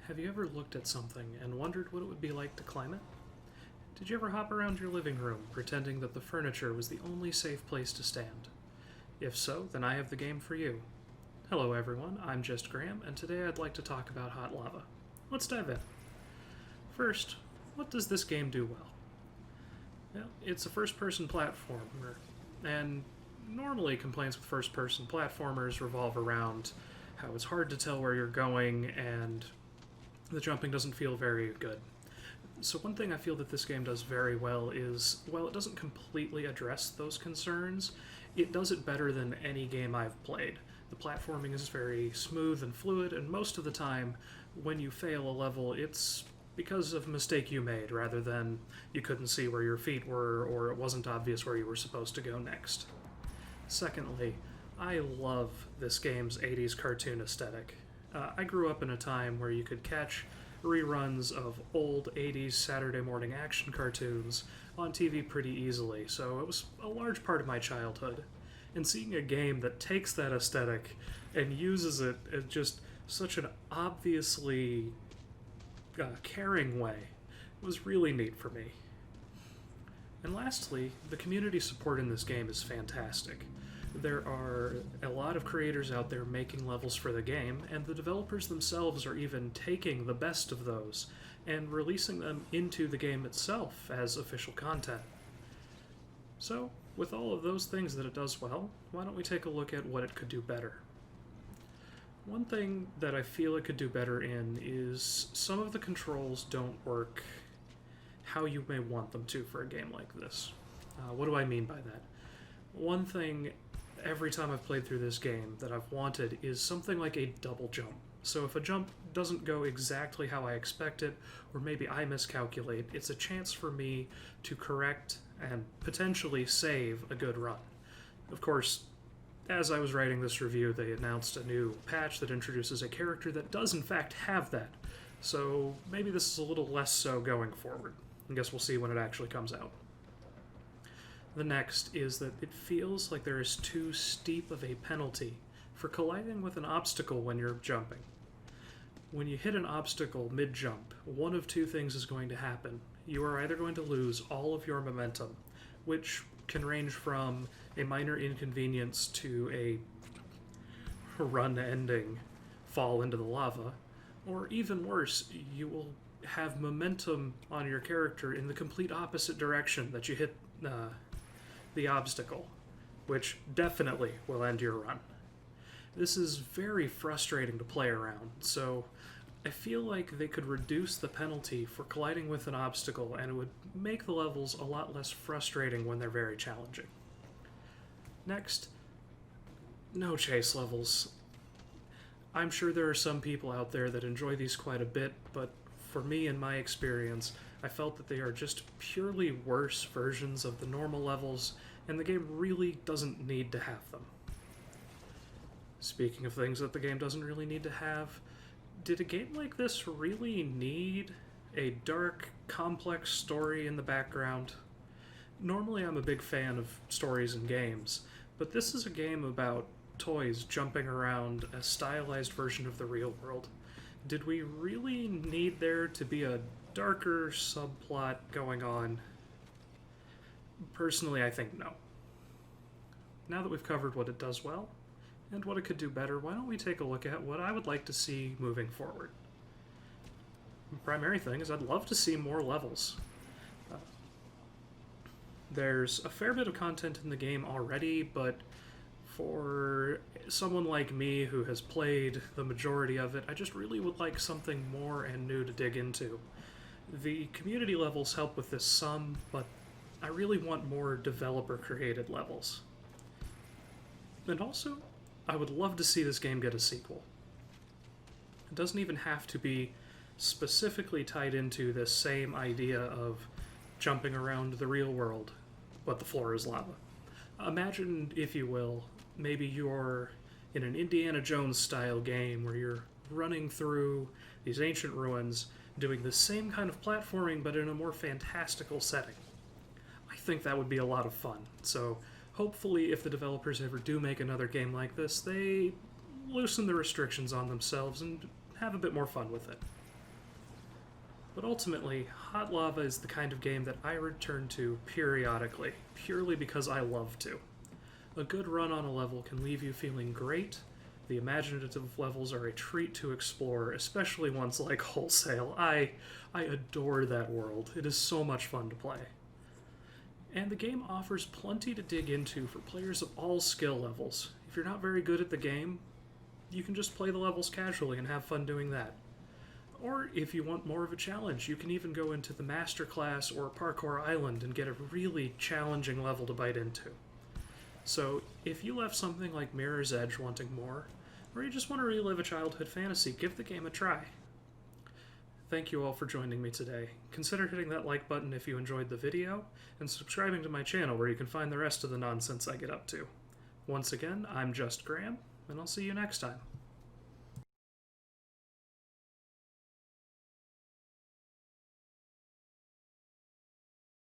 Have you ever looked at something and wondered what it would be like to climb it? Did you ever hop around your living room pretending that the furniture was the only safe place to stand? If so, then I have the game for you. Hello everyone, I'm Just Graham, and today I'd like to talk about hot lava. Let's dive in. First, what does this game do well? Well, it's a first-person platformer, and normally complaints with first-person platformers revolve around how it's hard to tell where you're going and the jumping doesn't feel very good. So one thing I feel that this game does very well is, while it doesn't completely address those concerns, it does it better than any game I've played. The platforming is very smooth and fluid, and most of the time, when you fail a level, it's because of a mistake you made, rather than you couldn't see where your feet were or it wasn't obvious where you were supposed to go next. Secondly, I love this game's 80s cartoon aesthetic. I grew up in a time where you could catch reruns of old 80s Saturday morning action cartoons on TV pretty easily, so it was a large part of my childhood. And seeing a game that takes that aesthetic and uses it in just such an obviously caring way was really neat for me. And lastly, the community support in this game is fantastic. There are a lot of creators out there making levels for the game, and the developers themselves are even taking the best of those and releasing them into the game itself as official content. So, with all of those things that it does well, why don't we take a look at what it could do better? One thing that I feel it could do better in is some of the controls don't work how you may want them to for a game like this. What do I mean by that? One thing every time I've played through this game that I've wanted is something like a double jump. So if a jump doesn't go exactly how I expect it, or maybe I miscalculate, it's a chance for me to correct and potentially save a good run. Of course, as I was writing this review, they announced a new patch that introduces a character that does in fact have that. So maybe this is a little less so going forward. I guess we'll see when it actually comes out. The next is that it feels like there is too steep of a penalty for colliding with an obstacle when you're jumping. When you hit an obstacle mid-jump, one of two things is going to happen. You are either going to lose all of your momentum, which can range from a minor inconvenience to a run-ending fall into the lava, or even worse, you will have momentum on your character in the complete opposite direction that you hit the obstacle, which definitely will end your run. This is very frustrating to play around, so I feel like they could reduce the penalty for colliding with an obstacle, and it would make the levels a lot less frustrating when they're very challenging. Next, no chase levels. I'm sure there are some people out there that enjoy these quite a bit, but for me, in my experience, I felt that they are just purely worse versions of the normal levels, and the game really doesn't need to have them. Speaking of things that the game doesn't really need to have, did a game like this really need a dark, complex story in the background? Normally I'm a big fan of stories in games, but this is a game about toys jumping around a stylized version of the real world. Did we really need there to be a darker subplot going on? Personally, I think no. Now that we've covered what it does well, and what it could do better, why don't we take a look at what I would like to see moving forward? The primary thing is I'd love to see more levels. There's a fair bit of content in the game already, but for someone like me who has played the majority of it, I just really would like something more and new to dig into. The community levels help with this some, but I really want more developer-created levels. And also, I would love to see this game get a sequel. It doesn't even have to be specifically tied into this same idea of jumping around the real world, but the floor is lava. Imagine, if you will, maybe you're in an Indiana Jones style game where you're running through these ancient ruins, doing the same kind of platforming but in a more fantastical setting. I think that would be a lot of fun, so hopefully if the developers ever do make another game like this, they loosen the restrictions on themselves and have a bit more fun with it. But ultimately, Hot Lava is the kind of game that I return to periodically, purely because I love to. A good run on a level can leave you feeling great. The imaginative levels are a treat to explore, especially ones like Wholesale. I adore that world. It is so much fun to play. And the game offers plenty to dig into for players of all skill levels. If you're not very good at the game, you can just play the levels casually and have fun doing that. Or if you want more of a challenge, you can even go into the Master Class or Parkour Island and get a really challenging level to bite into. So, if you left something like Mirror's Edge wanting more, or you just want to relive a childhood fantasy, give the game a try. Thank you all for joining me today. Consider hitting that like button if you enjoyed the video, and subscribing to my channel where you can find the rest of the nonsense I get up to. Once again, I'm Just Graham, and I'll see you next time.